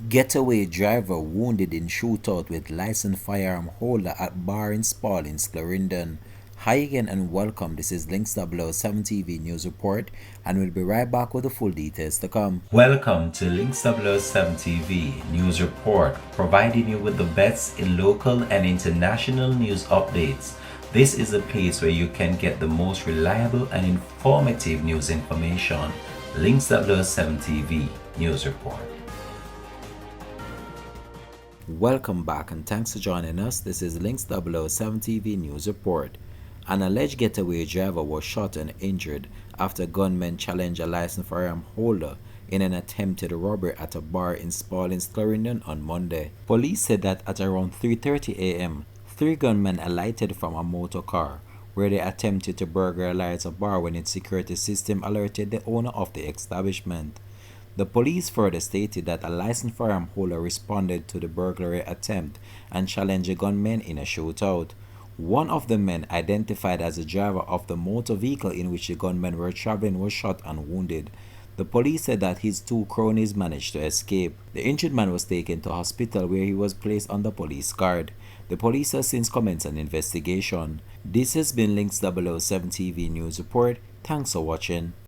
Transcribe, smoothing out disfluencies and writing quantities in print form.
Getaway driver wounded in shootout with licensed firearm holder at bar in Spalding, Clarendon. Hi again and welcome. This is Links 007 TV News Report, and we'll be right back with the full details to come. Welcome to Links 007 TV News Report, providing you with the best in local and international news updates. This is a place where you can get the most reliable and informative news information. Links 007 TV News Report. Welcome back and thanks for joining us. This is Links 007 TV News Report. An alleged getaway driver was shot and injured after gunmen challenged a licensed firearm holder in an attempted robbery at a bar in Spalding, Clarendon on Monday. Police said that at around 3:30 a.m., three gunmen alighted from a motor car where they attempted to burglarize a bar when its security system alerted the owner of the establishment. The police further stated that a licensed firearm holder responded to the burglary attempt and challenged the gunmen in a shootout. One of the men, identified as the driver of the motor vehicle in which the gunmen were traveling, was shot and wounded. The police said that his two cronies managed to escape. The injured man was taken to hospital where he was placed under police guard. The police has since commenced an investigation. This has been Links 007 TV News Report. Thanks for watching.